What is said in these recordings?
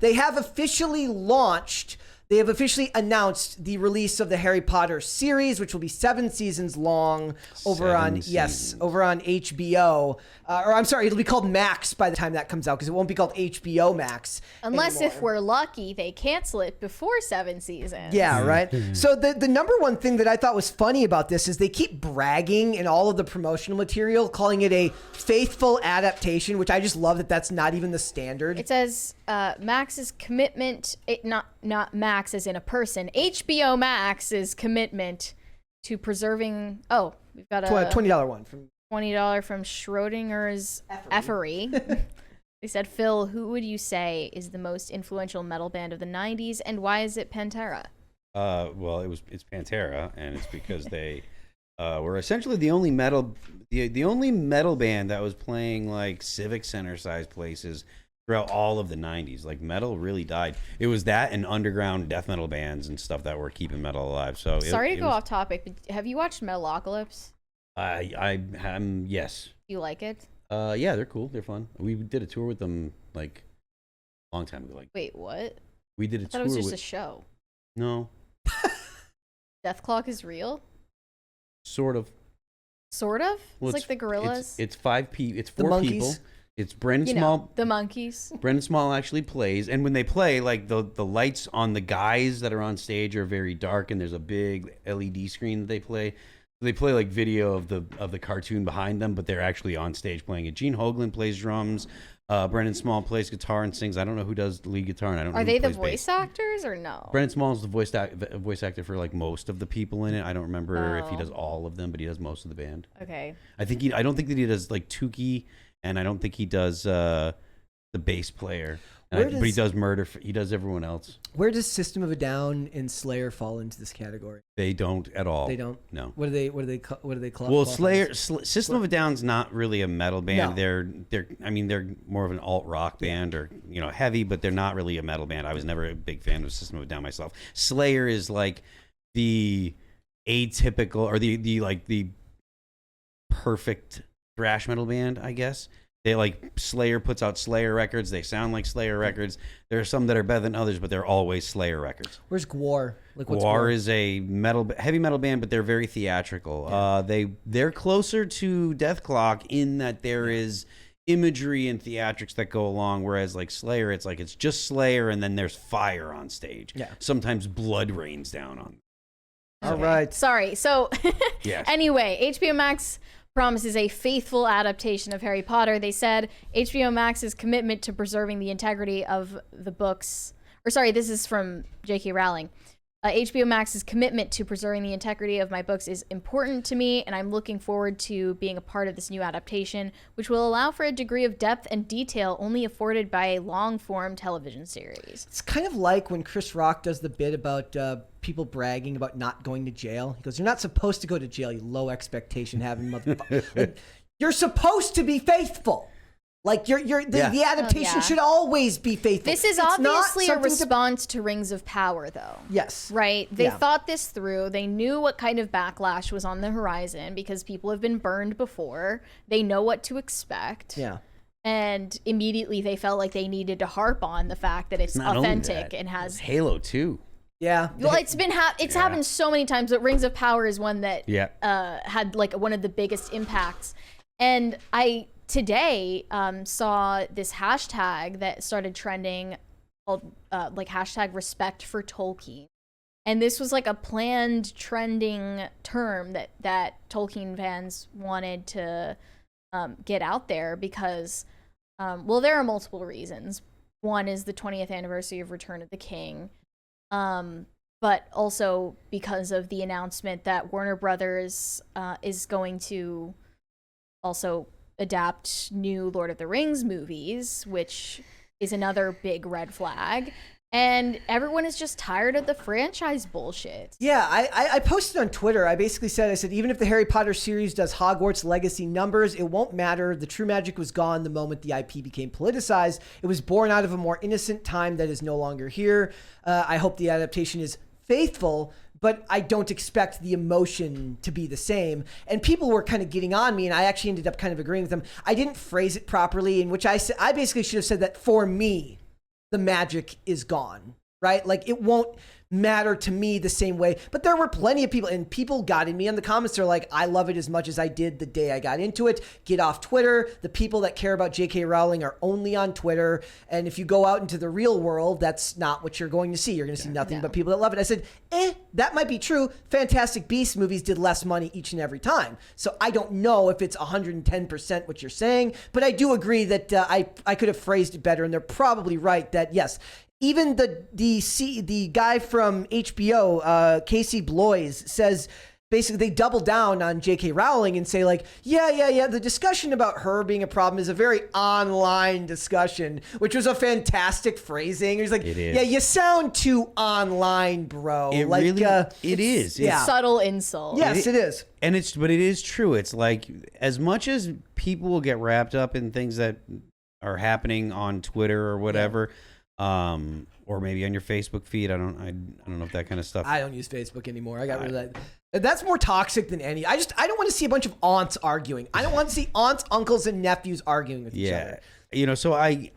They have officially launched. They have officially announced the release of the Harry Potter series, which will be 7 seasons long over on HBO. Or I'm sorry, it'll be called Max by the time that comes out because it won't be called HBO Max Unless anymore. if we're lucky, they cancel it before 7 seasons. Yeah, right. So the number one thing that I thought was funny about this is they keep bragging in all of the promotional material, calling it a faithful adaptation, which I just love that that's not even the standard. It says Max's commitment, not Max as in a person. HBO Max's commitment to preserving. Oh, we've got a $20 one from $20 from Schrodinger's Effery. They said, Phil, who would you say is the most influential metal band of the 90s, and why is it Pantera? Well, it's Pantera, and it's because they were essentially the only metal band that was playing like Civic Center sized places throughout all of the 90s. Like, metal really died. It was that and underground death metal bands and stuff that were keeping metal alive. So Sorry to go off topic, but have you watched Metalocalypse? Yes. You like it? Yeah, they're cool. They're fun. We did a tour with them like a long time ago. Like, wait, what? we did a I thought tour it was just with a show. No, Death Clock is real? sort of. Sort of? Well, it's like the Gorillas? It's 4 people. Monkeys. It's Brendan you Small. know, the Monkeys. Brendan Small actually plays, and when they play, like the lights on the guys that are on stage are very dark, and there's a big LED screen that they play. They play like video of the cartoon behind them, but they're actually on stage playing it. Gene Hoglan plays drums. Brendan Small plays guitar and sings. I don't know who does the lead guitar, and I don't know Are who they the plays voice bass. actors or no? Brendan Small is the voice actor for like most of the people in it. I don't remember if he Oh. does all of them, but he does most of the band. Okay. I don't think that he does like Tukey, and I don't think he does the bass player. But he does Murder. He does everyone else. Where does System of a Down and Slayer fall into this category? They don't at all. They don't. No. What do they call? Well, System of a Down's not really a metal band. No. They're more of an alt rock band, or heavy, but they're not really a metal band. I was never a big fan of System of a Down myself. Slayer is like the atypical, or the perfect thrash metal band, I guess. They like Slayer puts out Slayer records. They sound like Slayer records. There are some that are better than others, but they're always Slayer records. Where's Gwar? Like, what's Gwar is a heavy metal band, but they're very theatrical. Yeah. They're closer to Death Clock in that there is imagery and theatrics that go along, whereas like Slayer, it's just Slayer, and then there's fire on stage. Yeah. Sometimes blood rains down on them. All right. Sorry. So Yes. Anyway, HBO Max promises a faithful adaptation of Harry Potter. They said HBO Max's commitment to preserving the integrity of the books, this is from J.K. Rowling. HBO Max's commitment to preserving the integrity of my books is important to me, and I'm looking forward to being a part of this new adaptation, which will allow for a degree of depth and detail only afforded by a long-form television series. It's kind of like when Chris Rock does the bit about people bragging about not going to jail. He goes, "You're not supposed to go to jail, you low expectation having motherfucker. Like, you're supposed to be faithful. Like the adaptation should always be faithful." This is It's obviously not a response to Rings of Power, though. Yes. Right? They thought this through. They knew what kind of backlash was on the horizon because people have been burned before. They know what to expect. Yeah. And immediately they felt like they needed to harp on the fact that it's Not only authentic that, and has Halo 2. Yeah. Well, it's happened so many times, but Rings of Power is one that had like one of the biggest impacts. And I today saw this hashtag that started trending called like hashtag respect for Tolkien. And this was like a planned trending term that Tolkien fans wanted to get out there because, there are multiple reasons. One is the 20th anniversary of Return of the King. But also because of the announcement that Warner Brothers is going to also adapt new Lord of the Rings movies, which is another big red flag. And everyone is just tired of the franchise bullshit. Yeah, I posted on Twitter. I said, even if the Harry Potter series does Hogwarts Legacy numbers, it won't matter. The true magic was gone the moment the IP became politicized. It was born out of a more innocent time that is no longer here. I hope the adaptation is faithful, but I don't expect the emotion to be the same. And people were kind of getting on me, and I actually ended up kind of agreeing with them. I didn't phrase it properly, in which I basically should have said that for me, the magic is gone, right? Like it won't matter to me the same way. But there were plenty of people, and people got in me in the comments. They're like, I love it as much as I did the day I got into it. Get off Twitter. The people that care about J.K. Rowling are only on Twitter. And if you go out into the real world, that's not what you're going to see. You're going to see nothing but people that love it. I said, that might be true. Fantastic Beasts movies did less money each and every time. So I don't know if it's 110% what you're saying, but I do agree that I could have phrased it better, and they're probably right that, yes, even the guy from HBO, Casey Bloys, says basically they double down on J.K. Rowling and say like, yeah, the discussion about her being a problem is a very online discussion, which was a fantastic phrasing. He's like, yeah, you sound too online, bro. It like, really, it is. Yeah. Subtle insult. Yes, it is. And but it is true. It's like, as much as people will get wrapped up in things that are happening on Twitter or whatever, or maybe on your Facebook feed. I don't know if that kind of stuff. I don't use Facebook anymore. I got rid of that. That's more toxic than any. I don't want to see a bunch of aunts arguing. I don't want to see aunts, uncles, and nephews arguing with each other. You know, so I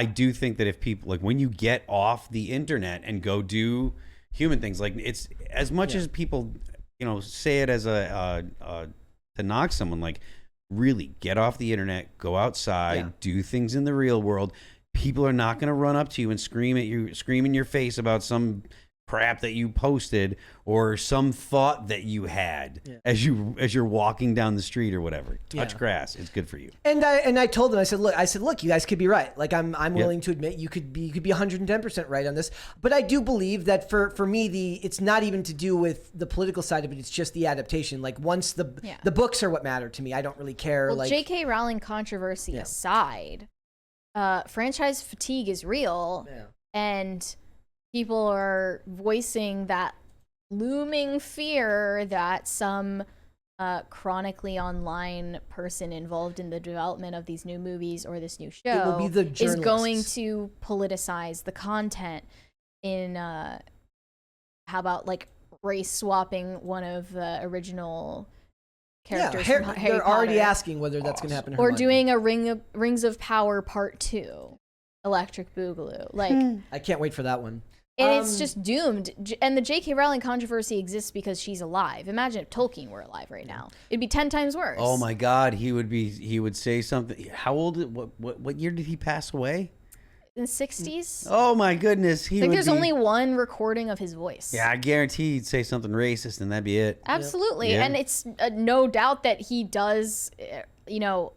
do think that if people, like, when you get off the internet and go do human things, like, it's as much as people, you know, say it as to knock someone, like, really get off the internet, go outside, do things in the real world. People are not going to run up to you and scream in your face about some crap that you posted or some thought that you had as you're walking down the street or whatever. Touch grass; it's good for you. And I told them, I said, look, you guys could be right. Like I'm willing to admit you could be 110% right on this. But I do believe that for me, it's not even to do with the political side of it. It's just the adaptation. Like once the books are what matter to me, I don't really care. Well, like J.K. Rowling controversy aside. Franchise fatigue is real, and people are voicing that looming fear that some chronically online person involved in the development of these new movies or this new show is going to politicize the content in how about like race swapping one of the original characters from Harry they're Potter. Already asking whether that's going to happen. Or doing a Rings of Power Part 2, Electric Boogaloo. Like, I can't wait for that one. And it's just doomed. And the J.K. Rowling controversy exists because she's alive. Imagine if Tolkien were alive right now; it'd be 10 times worse. Oh my God, he would say something. How old? What year did he pass away? In the 60s. Oh my goodness, I think there's only one recording of his voice. Yeah, I guarantee he'd say something racist, and that'd be it. Absolutely, and it's no doubt that he does. You know,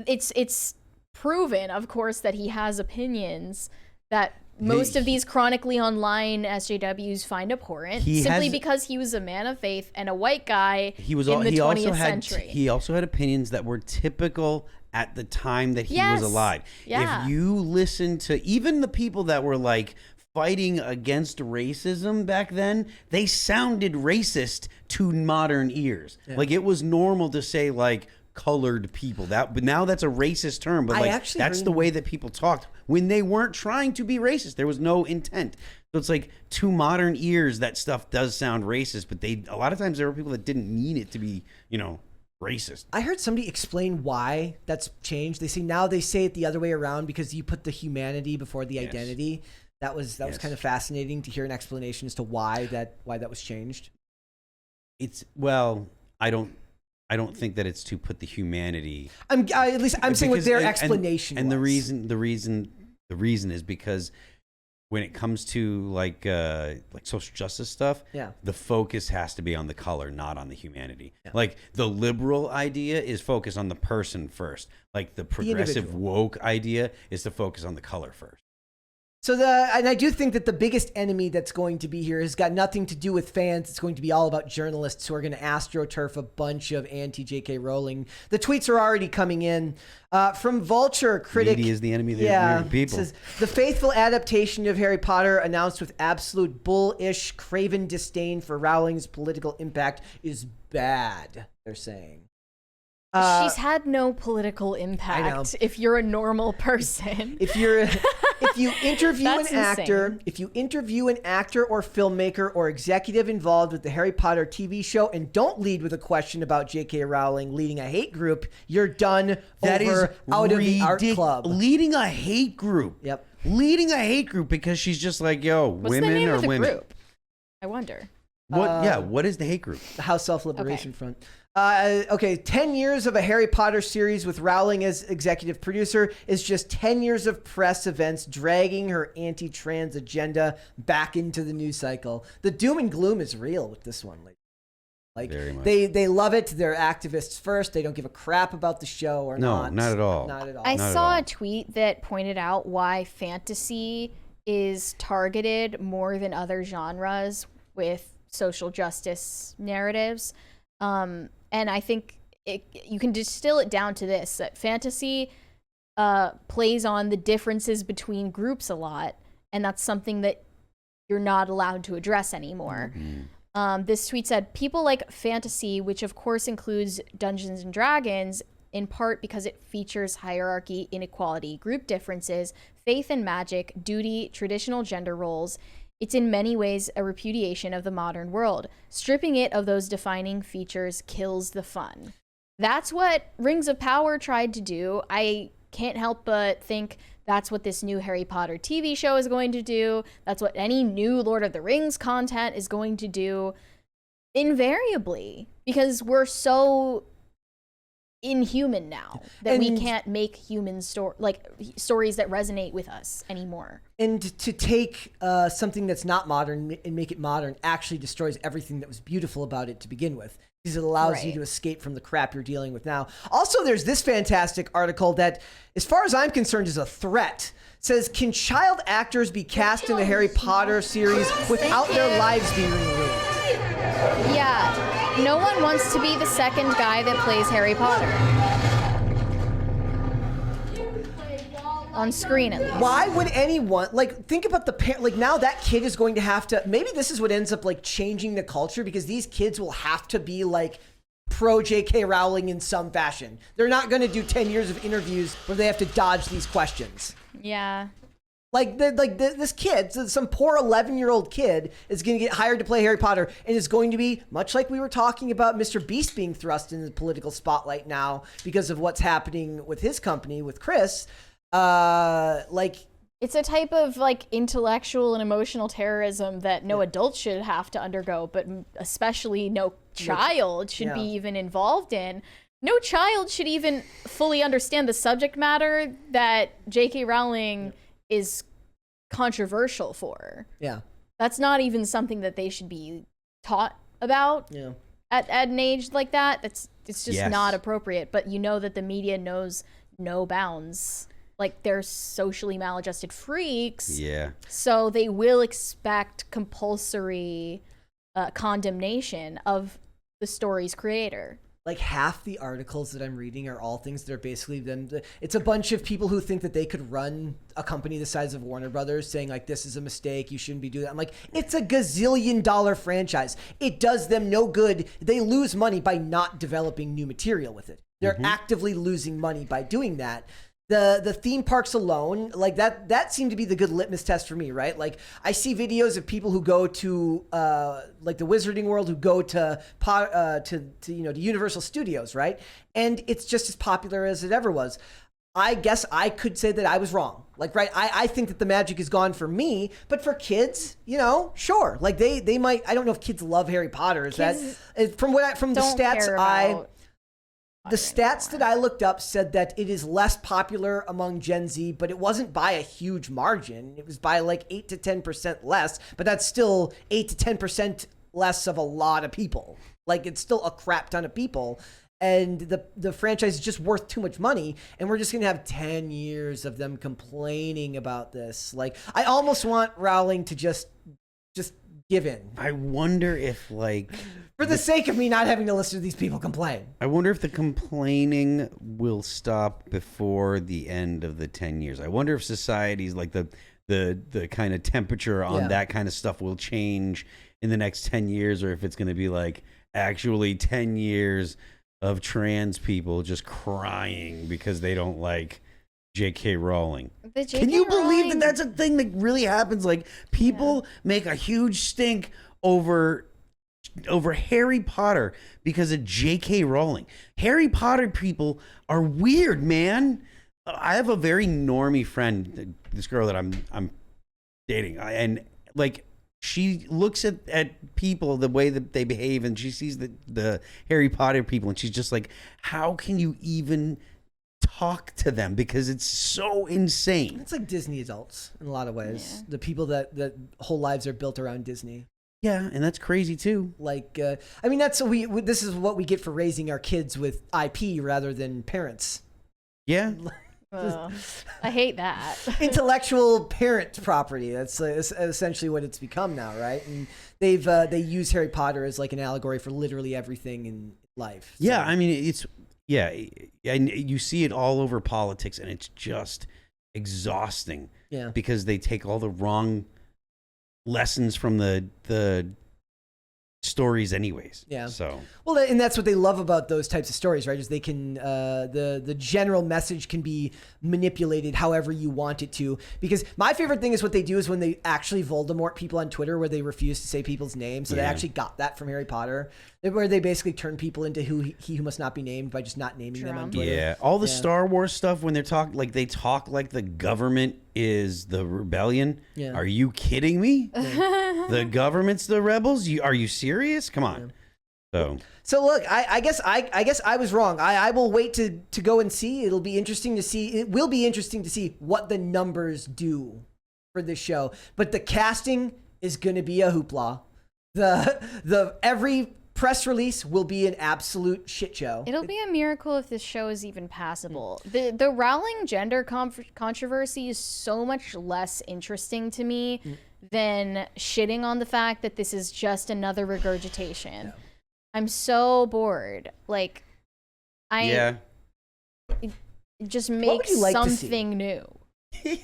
it's proven, of course, that he has opinions that most of these chronically online SJWs find abhorrent, because he was a man of faith and a white guy in the 20th century. He also had opinions that were typical at the time that he was alive. Yeah. If you listen to even the people that were like fighting against racism back then, they sounded racist to modern ears. Like it was normal to say like colored people, but now that's a racist term, but like that's the way that people talked when they weren't trying to be racist. There was no intent. So it's like to modern ears that stuff does sound racist, but a lot of times there were people that didn't mean it to be, you know, racist. I heard somebody explain why that's changed. They say it the other way around because you put the humanity before the identity. That was kind of fascinating to hear an explanation as to why that was changed. I don't think that it's to put the humanity. I'm saying what their explanation was. And the reason is because when it comes to like social justice stuff, the focus has to be on the color, not on the humanity. Like the liberal idea is focus on the person first. Like the progressive woke idea is to focus on the color first. So and I do think that the biggest enemy that's going to be here has got nothing to do with fans. It's going to be all about journalists who are going to astroturf a bunch of anti-J.K. Rowling. The tweets are already coming in. From Vulture, critic... Media is the enemy of the American people. Says, the faithful adaptation of Harry Potter announced with absolute bullish, craven disdain for Rowling's political impact is bad, they're saying. She's had no political impact if you're a normal person. If you interview an actor or filmmaker or executive involved with the Harry Potter TV show and don't lead with a question about J.K. Rowling leading a hate group, you're done out of the art club. Leading a hate group. Yep. leading a hate group because she's just like, yo, What's women the name are of the women. Group? I wonder. What is the hate group? The House Self-Liberation Front. Okay, 10 years of a Harry Potter series with Rowling as executive producer is just 10 years of press events dragging her anti-trans agenda back into the news cycle. The doom and gloom is real with this one. Like Very much. they love it. They're activists first. They don't give a crap about the show or not. No, not at all. Not at all. I Not at saw all. a tweet that pointed out why fantasy is targeted more than other genres with social justice narratives. And I think you can distill it down to this, that fantasy plays on the differences between groups a lot, and that's something that you're not allowed to address anymore. This tweet said, people like fantasy, which of course includes Dungeons and Dragons, in part because it features hierarchy, inequality, group differences, faith and magic, duty, traditional gender roles. It's in many ways a repudiation of the modern world. Stripping it of those defining features kills the fun. That's what Rings of Power tried to do. I can't help but think that's what this new Harry Potter TV show is going to do. That's what any new Lord of the Rings content is going to do, invariably, because we're so inhuman now that we can't make human stories that resonate with us anymore. And to take something that's not modern and make it modern actually destroys everything that was beautiful about it to begin with, because it allows you to escape from the crap you're dealing with now. Also, there's this fantastic article that, as far as I'm concerned, is a threat. It says, can child actors be cast in the Harry Potter series without their lives being ruined? Yeah, no one wants to be the second guy that plays Harry Potter. On screen, at least. Why would anyone, think about the parent, now that kid is going to have to, maybe this is what ends up, changing the culture, because these kids will have to be, pro J.K. Rowling in some fashion. They're not going to do 10 years of interviews where they have to dodge these questions. Yeah. This kid, some poor 11-year-old kid is going to get hired to play Harry Potter and is going to be, much like we were talking about Mr. Beast being thrust into the political spotlight now because of what's happening with his company, with Chris, it's a type of intellectual and emotional terrorism that no adult should have to undergo, but especially no child should be even involved in. No child should even fully understand the subject matter that J.K. Rowling is controversial for. Yeah. That's not even something that they should be taught about at an age like that. It's just not appropriate. But you know that the media knows no bounds. They're socially maladjusted freaks. Yeah. So they will expect compulsory condemnation of the story's creator. Half the articles that I'm reading are all things that are basically them. It's a bunch of people who think that they could run a company the size of Warner Brothers, saying this is a mistake, you shouldn't be doing that. I'm it's a gazillion-dollar franchise. It does them no good. They lose money by not developing new material with it. They're actively losing money by doing that. The theme parks alone, that seemed to be the good litmus test for me, right? I see videos of people who go to the Wizarding World, who go to Universal Studios, right? And it's just as popular as it ever was. I guess I could say that I was wrong. I think that the magic is gone for me, but for kids, sure. They might. I don't know if kids love Harry Potter. Is that from the stats The stats that I looked up said that it is less popular among Gen Z, but it wasn't by a huge margin. It was by 8 to 10% less, but that's still 8 to 10% less of a lot of people. It's still a crap ton of people. And the franchise is just worth too much money, and we're just going to have 10 years of them complaining about this. I almost want Rowling to just give in. I wonder if for the sake of me not having to listen to these people complain. I wonder if the complaining will stop before the end of the 10 years. I wonder if society's the kind of temperature on that kind of stuff will change in the next 10 years, or if it's going to be actually 10 years of trans people just crying because they don't like J.K. Rowling. Can you believe that that's a thing that really happens? People make a huge stink over Harry Potter because of J.K. Rowling. Harry Potter people are weird, man. I have a very normie friend, this girl that I'm dating, and like she looks at people the way that they behave, and she sees the Harry Potter people, and she's just like, how can you even talk to them, because it's so insane. It's like Disney adults in a lot of ways. Yeah. The people that whole lives are built around Disney. Yeah, and that's crazy too. Like, I mean, that's this is what we get for raising our kids with IP rather than parents. Yeah. I hate that. Intellectual parent property. That's essentially what it's become now, right? And they use Harry Potter as like an allegory for literally everything in life. So. Yeah, I mean, it's and you see it all over politics, and it's just exhausting. Yeah, because they take all the wrong lessons from the stories anyways. Yeah. So well, and that's what they love about those types of stories, right? Is they can the general message can be manipulated however you want it to. Because my favorite thing is what they do is when they actually Voldemort people on Twitter, where they refuse to say people's names. So they actually got that from Harry Potter, where they basically turn people into he who must not be named by just not naming them on Twitter. Yeah, all the Star Wars stuff when they talk like the government is the rebellion. Yeah. Are you kidding me? Yeah. The government's the rebels? Are you serious? Come on. Yeah. So look, I guess I was wrong. I will wait to go and see. It'll be interesting to see. It will be interesting to see what the numbers do for this show. But the casting is going to be a hoopla. The every press release will be an absolute shit show. It'll be a miracle if this show is even passable. The Rowling gender controversy is so much less interesting to me than shitting on the fact that this is just another regurgitation. Yeah. I'm so bored. Like, just make something new.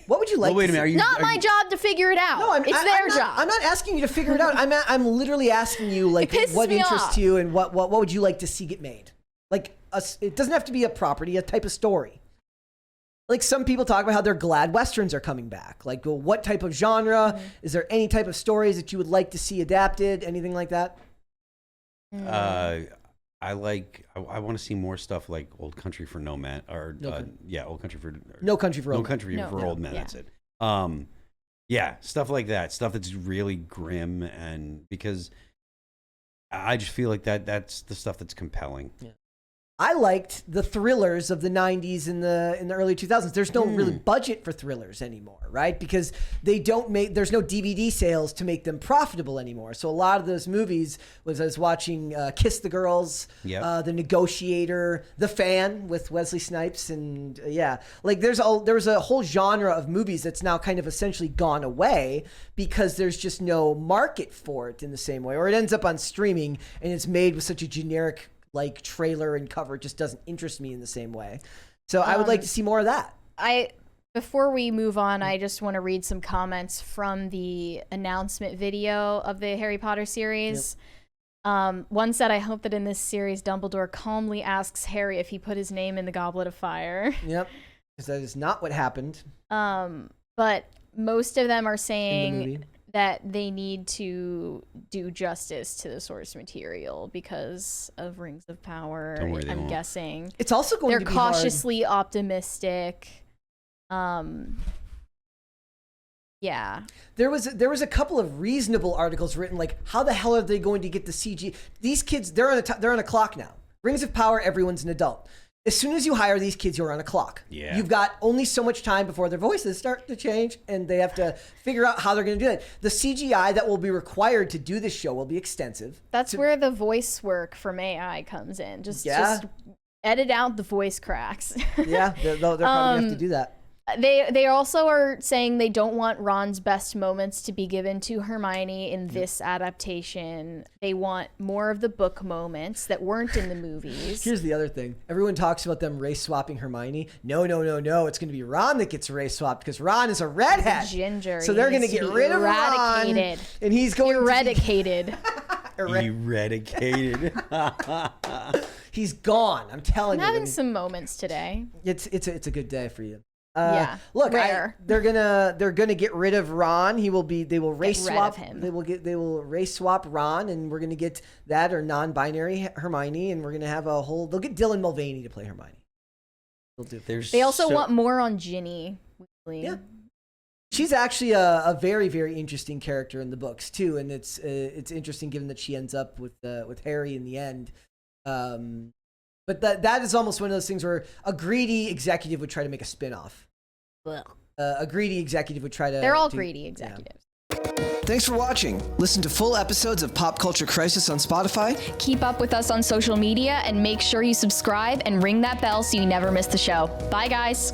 What would you like? Well, wait a minute. Not my job to figure it out. No, it's their job. I'm not asking you to figure it out. I'm literally asking you, like, what interests you and what would you like to see get made? Like, it doesn't have to be a property, a type of story. Like, some people talk about how they're glad Westerns are coming back. Like, well, what type of genre? Is there any type of stories that you would like to see adapted? Anything like that? I want to see more stuff like Old Country for No Man, or Old Country for No Country for Old Men. That's it. Stuff like that. Stuff that's really grim, and because I just feel like that's the stuff that's compelling. Yeah. I liked the thrillers of the 90s and the early 2000s. There's no really budget for thrillers anymore, right? Because there's no DVD sales to make them profitable anymore. So a lot of those movies I was watching Kiss the Girls, The Negotiator, The Fan with Wesley Snipes, and like there was a whole genre of movies that's now kind of essentially gone away because there's just no market for it in the same way, or it ends up on streaming and it's made with such a generic like trailer and cover. It just doesn't interest me in the same way. So I would like to see more of that. Before we move on, I just want to read some comments from the announcement video of the Harry Potter series. Yep. One said, I hope that in this series, Dumbledore calmly asks Harry if he put his name in the Goblet of Fire. Yep. Because that is not what happened. But most of them are saying that they need to do justice to the source material because of Rings of Power. Don't worry, I'm guessing. It's also going to be cautiously optimistic. Yeah. There was a couple of reasonable articles written like, how the hell are they going to get the CG? These kids, they're on a clock now. Rings of Power, everyone's an adult. As soon as you hire these kids, you're on a clock. Yeah. You've got only so much time before their voices start to change, and they have to figure out how they're going to do it. The CGI that will be required to do this show will be extensive. That's where the voice work from AI comes in. Just edit out the voice cracks. Yeah, they'll probably have to do that. They also are saying they don't want Ron's best moments to be given to Hermione in this adaptation. They want more of the book moments that weren't in the movies. Here's the other thing. Everyone talks about them race swapping Hermione. No. It's going to be Ron that gets race swapped because Ron is a redhead. He's a ginger. So they're going to get rid of Ron. And he's going eradicated. Eradicated. He's gone. I'm telling you. I'm having some moments today. It's a good day for you. Look, they're gonna get rid of Ron. They will race swap him. They will race swap Ron, and we're gonna get that or non-binary Hermione, and we're gonna have they'll get Dylan Mulvaney to play Hermione. They also want more on Ginny. Yeah. She's actually a very, very interesting character in the books too, and it's interesting given that she ends up with Harry in the end. But that is almost one of those things where a greedy executive would try to make a spin-off. A greedy executive would try to... They're all greedy executives. Yeah. Thanks for watching. Listen to full episodes of Pop Culture Crisis on Spotify. Keep up with us on social media and make sure you subscribe and ring that bell so you never miss the show. Bye, guys.